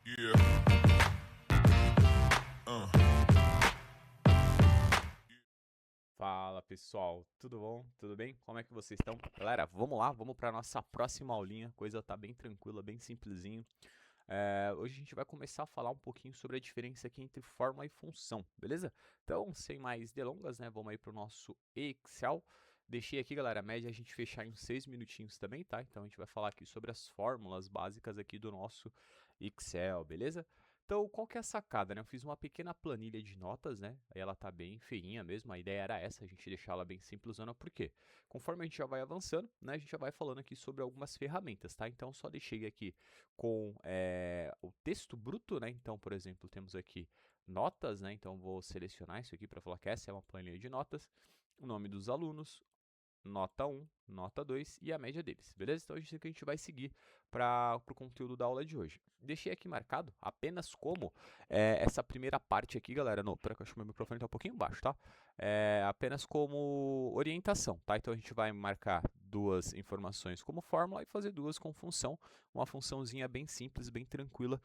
Yeah. Fala pessoal, tudo bom? Tudo bem? Como é que vocês estão? Galera, vamos lá, vamos para nossa próxima aulinha, coisa tá bem tranquila, bem simplesinho. Hoje a gente vai começar a falar um pouquinho sobre a diferença aqui entre fórmula e função, beleza? Então, sem mais delongas, né, vamos aí para o nosso Excel. Deixei aqui, galera, a média a gente fechar em uns 6 minutinhos também, tá? Então a gente vai falar aqui sobre as fórmulas básicas aqui do nosso Excel, beleza? Então, qual que é a sacada, né? Eu fiz uma pequena planilha de notas, né? Aí ela tá bem feinha mesmo, a ideia era essa, a gente deixar ela bem simplesona, por quê? Conforme a gente já vai avançando, né, a gente já vai falando aqui sobre algumas ferramentas, tá? Então, só deixei aqui com o texto bruto, né? Então, por exemplo, temos aqui notas, né? Então, vou selecionar isso aqui para falar que essa é uma planilha de notas, o nome dos alunos, nota 1, nota 2 e a média deles, beleza? Então, isso é que a gente vai seguir para o conteúdo da aula de hoje. Deixei aqui marcado apenas como essa primeira parte aqui, galera, pera que eu acho que meu microfone está um pouquinho baixo, tá? Apenas como orientação, tá? Então, a gente vai marcar duas informações como fórmula e fazer duas com função, uma funçãozinha bem simples, bem tranquila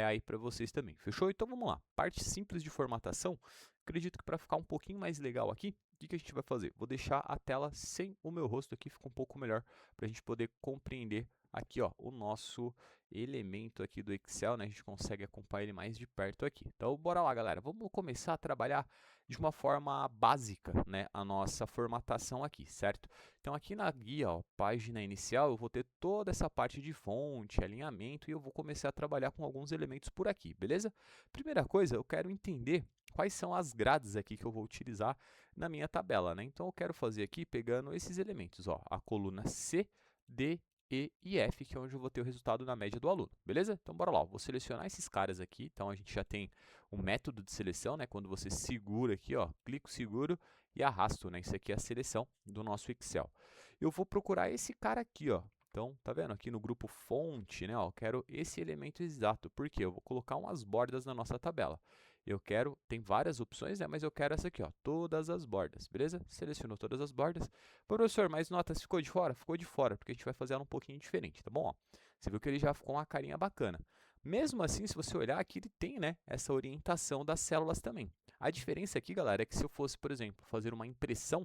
aí para vocês também, fechou? Então, vamos lá. Parte simples de formatação, acredito que para ficar um pouquinho mais legal aqui, o que a gente vai fazer? Vou deixar a tela sem o meu rosto aqui, fica um pouco melhor para a gente poder compreender aqui, ó, o nosso elemento aqui do Excel, né? A gente consegue acompanhar ele mais de perto aqui. Então, bora lá, galera. Vamos começar a trabalhar de uma forma básica, né? A nossa formatação aqui, certo? Então, aqui na guia, ó, página inicial, eu vou ter toda essa parte de fonte, alinhamento e eu vou começar a trabalhar com alguns elementos por aqui, beleza? Primeira coisa, eu quero entender quais são as grades aqui que eu vou utilizar na minha tabela, né? Então eu quero fazer aqui pegando esses elementos, ó, a coluna C, D, E e F, que é onde eu vou ter o resultado na média do aluno, beleza? Então bora lá, eu vou selecionar esses caras aqui, então a gente já tem o método de seleção, né? Quando você segura aqui, ó, clico, seguro e arrasto, né? Isso aqui é a seleção do nosso Excel. Eu vou procurar esse cara aqui, ó. Então, tá vendo aqui no grupo fonte, né? Ó, eu quero esse elemento exato, porque eu vou colocar umas bordas na nossa tabela. Eu quero, tem várias opções, né, mas eu quero essa aqui, ó, todas as bordas, beleza? Selecionou todas as bordas. Professor, mas notas ficou de fora? Ficou de fora, porque a gente vai fazer ela um pouquinho diferente, tá bom? Ó, você viu que ele já ficou uma carinha bacana. Mesmo assim, se você olhar aqui, ele tem, né, essa orientação das células também. A diferença aqui, galera, é que se eu fosse, por exemplo, fazer uma impressão,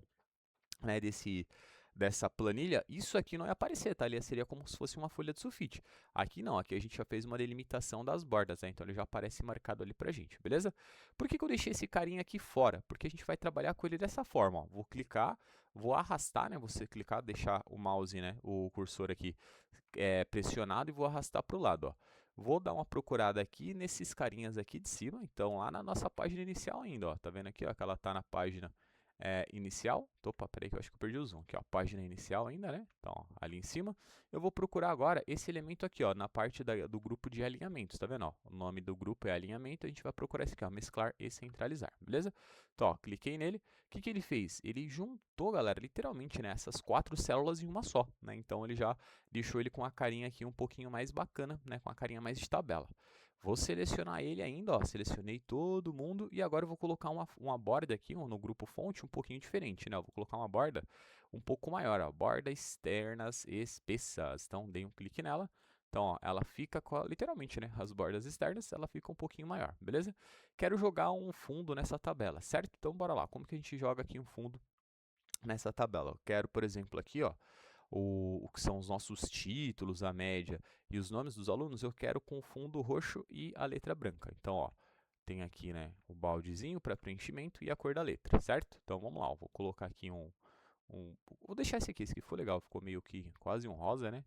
né, dessa planilha, isso aqui não ia aparecer, tá? Ele seria como se fosse uma folha de sulfite. Aqui não, aqui a gente já fez uma delimitação das bordas, né? Então ele já aparece marcado ali pra gente, beleza? Por que eu deixei esse carinha aqui fora? Porque a gente vai trabalhar com ele dessa forma, ó. Vou clicar, vou arrastar, né? Você clicar, deixar o mouse, né, o cursor aqui pressionado e vou arrastar pro lado, ó. Vou dar uma procurada aqui nesses carinhas aqui de cima, então lá na nossa página inicial ainda, ó. Tá vendo aqui, ó, que ela tá na página inicial. Opa, peraí que eu acho que eu perdi o zoom. Aqui, ó, página inicial ainda, né? Então, ó, ali em cima. Eu vou procurar agora esse elemento aqui, ó, na parte do grupo de alinhamentos, tá vendo? Ó, o nome do grupo é alinhamento, a gente vai procurar esse aqui, ó, mesclar e centralizar, beleza? Então, ó, cliquei nele. O que que ele fez? Ele juntou, galera, literalmente, né, essas 4 células em uma só, né? Então, ele já deixou ele com a carinha aqui um pouquinho mais bacana, né, com a carinha mais de tabela. Vou selecionar ele ainda, ó, selecionei todo mundo e agora eu vou colocar uma borda aqui no grupo fonte um pouquinho diferente, né? Eu vou colocar uma borda um pouco maior, ó, borda externas espessas. Então, dei um clique nela. Então, ó, ela fica literalmente, né? As bordas externas, ela fica um pouquinho maior, beleza? Quero jogar um fundo nessa tabela, certo? Então, bora lá. Como que a gente joga aqui um fundo nessa tabela? Eu quero, por exemplo, aqui, ó, o que são os nossos títulos, a média e os nomes dos alunos, eu quero com o fundo roxo e a letra branca. Então, ó, tem aqui, né, o baldezinho para preenchimento e a cor da letra, certo? Então, vamos lá, eu vou colocar aqui vou deixar esse aqui ficou legal, ficou meio que quase um rosa, né?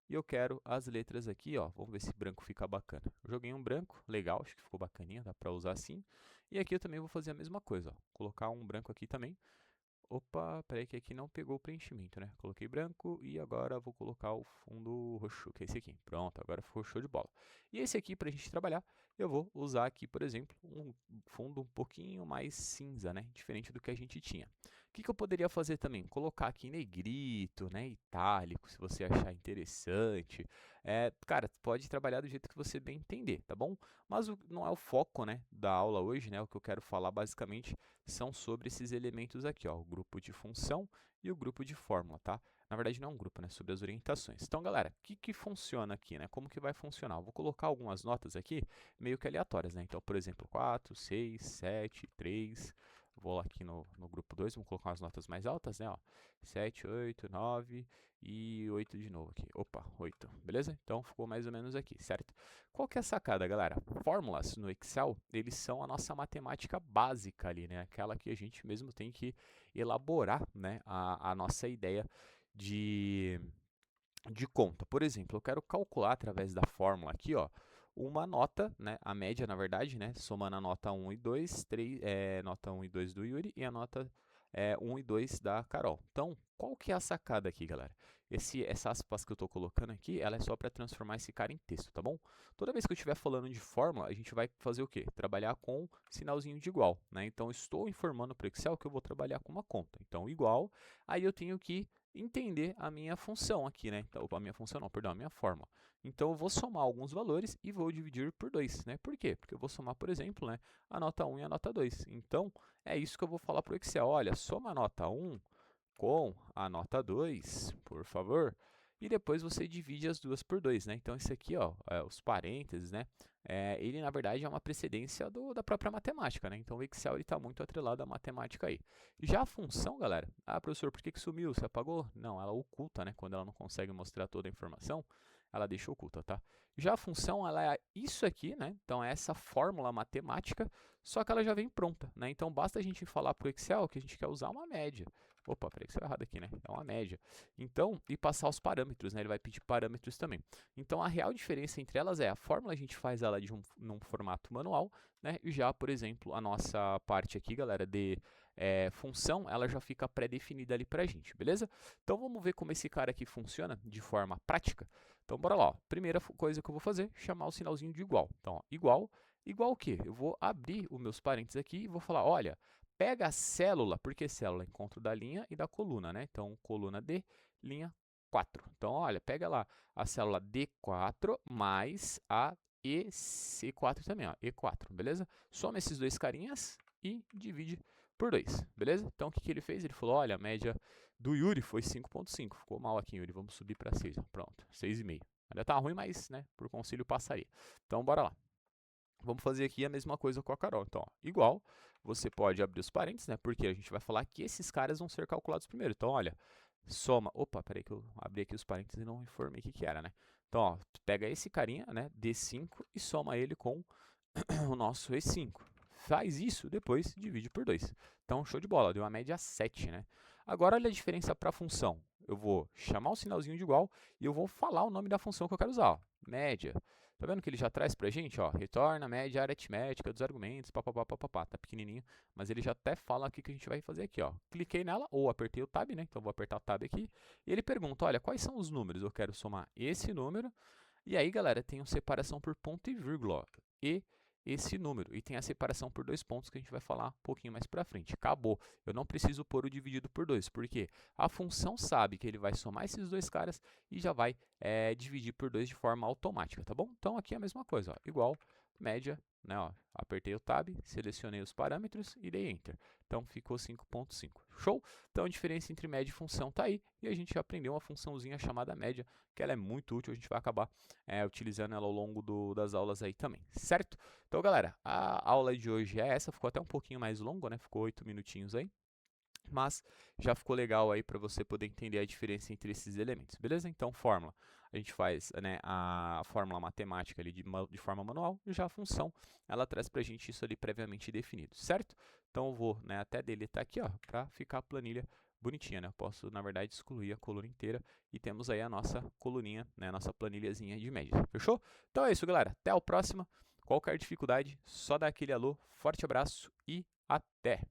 E eu quero as letras aqui, ó, vamos ver se branco fica bacana. Eu joguei um branco, legal, acho que ficou bacaninha, dá para usar assim. E aqui eu também vou fazer a mesma coisa, ó, colocar um branco aqui também. Opa, peraí que aqui não pegou o preenchimento, né? Coloquei branco e agora vou colocar o fundo roxo, que é esse aqui. Pronto, agora ficou show de bola. E esse aqui, para a gente trabalhar, eu vou usar aqui, por exemplo, um fundo um pouquinho mais cinza, né? Diferente do que a gente tinha. O que eu poderia fazer também? Colocar aqui em negrito, né? Itálico, se você achar interessante. Cara, pode trabalhar do jeito que você bem entender, tá bom? Mas não é o foco, né, da aula hoje, né? O que eu quero falar basicamente são sobre esses elementos aqui, ó, o grupo de função e o grupo de fórmula, tá? na verdade não é um grupo, né, sobre as orientações. Então, galera, o que funciona aqui, né? Como que vai funcionar? Eu vou colocar algumas notas aqui, meio que aleatórias, né? Então, por exemplo, 4, 6, 7, 3, vou lá aqui no grupo 2, vamos colocar umas notas mais altas, né, ó, 7, 8, 9 e 8 de novo aqui. Opa, 8, beleza? Então, ficou mais ou menos aqui, certo? Qual que é a sacada, galera? Fórmulas no Excel, eles são a nossa matemática básica ali, né? Aquela que a gente mesmo tem que elaborar, né, a nossa ideia de, de conta. Por exemplo, eu quero calcular através da fórmula aqui, ó, uma nota, né, a média, na verdade, né, somando a nota 1 e 2, nota 1 e 2 do Yuri e a nota 1 e 2 da Carol. Então, qual que é a sacada aqui, galera? Essa aspas que eu estou colocando aqui, ela é só para transformar esse cara em texto, tá bom? Toda vez que eu estiver falando de fórmula, a gente vai fazer o quê? Trabalhar com sinalzinho de igual, né? Então, estou informando para o Excel que eu vou trabalhar com uma conta. Então, igual, aí eu tenho que entender a minha função aqui, né? Então, a minha função não, perdão, a minha fórmula. Então, eu vou somar alguns valores e vou dividir por 2, né? Por quê? Porque eu vou somar, por exemplo, né, a nota 1 e a nota 2. Então, é isso que eu vou falar para o Excel. Olha, soma a nota 1 com a nota 2, por favor, e depois você divide as duas por 2, né? Então, isso aqui, ó, os parênteses, né? Ele, na verdade, é uma precedência da própria matemática, né? Então, o Excel está muito atrelado à matemática aí. Já a função, galera, professor, por que sumiu? Você apagou? Não, ela oculta, né? Quando ela não consegue mostrar toda a informação, ela deixa oculta, tá? Já a função, ela é isso aqui, né? Então, é essa fórmula matemática, só que ela já vem pronta, né? Então, basta a gente falar para o Excel que a gente quer usar uma média. Opa, peraí que saiu errado aqui, né? É uma média. Então, e passar os parâmetros, né? Ele vai pedir parâmetros também. Então, a real diferença entre elas é a fórmula a gente faz ela num formato manual, né? E já, por exemplo, a nossa parte aqui, galera, de função, ela já fica pré-definida ali pra gente, beleza? Então, vamos ver como esse cara aqui funciona de forma prática. Então, bora lá, ó. Primeira coisa que eu vou fazer, chamar o sinalzinho de igual. Então, ó, igual o quê? Eu vou abrir os meus parênteses aqui e vou falar, olha, pega a célula, porque célula é encontro da linha e da coluna, né? Então, coluna D, linha 4. Então, olha, pega lá a célula D4 mais a EC4 também, ó, E4, beleza? Soma esses dois carinhas e divide por 2, beleza? Então, o que ele fez? Ele falou, olha, a média do Yuri foi 5,5. Ficou mal aqui, Yuri. Vamos subir para 6, ó. Pronto, 6,5. Ainda tá ruim, mas, né, por concílio passaria. Então, bora lá. Vamos fazer aqui a mesma coisa com a Carol. Então, ó, igual, você pode abrir os parênteses, né? Porque a gente vai falar que esses caras vão ser calculados primeiro. Então, olha, soma. Opa, peraí que eu abri aqui os parênteses e não informei o que era, né? Então, ó, pega esse carinha, né? D5 e soma ele com o nosso E5. Faz isso, depois divide por 2. Então, show de bola, deu uma média 7, né? Agora, olha a diferença para a função. Eu vou chamar o sinalzinho de igual e eu vou falar o nome da função que eu quero usar, ó, média. Tá vendo que ele já traz pra gente, ó, retorna a média aritmética dos argumentos, papapá, tá pequenininho, mas ele já até fala o que a gente vai fazer aqui, ó. Cliquei nela ou apertei o tab, né? Então vou apertar o tab aqui e ele pergunta, olha, quais são os números? Eu quero somar esse número e aí, galera, tem uma separação por ponto e vírgula, ó, e esse número. E tem a separação por 2 pontos que a gente vai falar um pouquinho mais pra frente. Acabou. Eu não preciso pôr o dividido por 2, porque a função sabe que ele vai somar esses dois caras e já vai dividir por 2 de forma automática, tá bom? Então, aqui é a mesma coisa, ó, igual, média, né, ó, apertei o tab, selecionei os parâmetros e dei Enter. Então, ficou 5,5. Show? Então, a diferença entre média e função está aí. E a gente já aprendeu uma funçãozinha chamada média, que ela é muito útil. A gente vai acabar utilizando ela ao longo das aulas aí também, certo? Então, galera, a aula de hoje é essa. Ficou até um pouquinho mais longa, né? Ficou 8 minutinhos aí. Mas já ficou legal aí para você poder entender a diferença entre esses elementos, beleza? Então, fórmula. A gente faz, né, a fórmula matemática ali de forma manual, e já a função, ela traz para a gente isso ali previamente definido, certo? Então, eu vou, né, até deletar aqui, ó, para ficar a planilha bonitinha, né? Eu posso, na verdade, excluir a coluna inteira e temos aí a nossa coluninha, né, a nossa planilhazinha de médias, fechou? Então é isso, galera. Até a próxima. Qualquer dificuldade, só dá aquele alô. Forte abraço e até!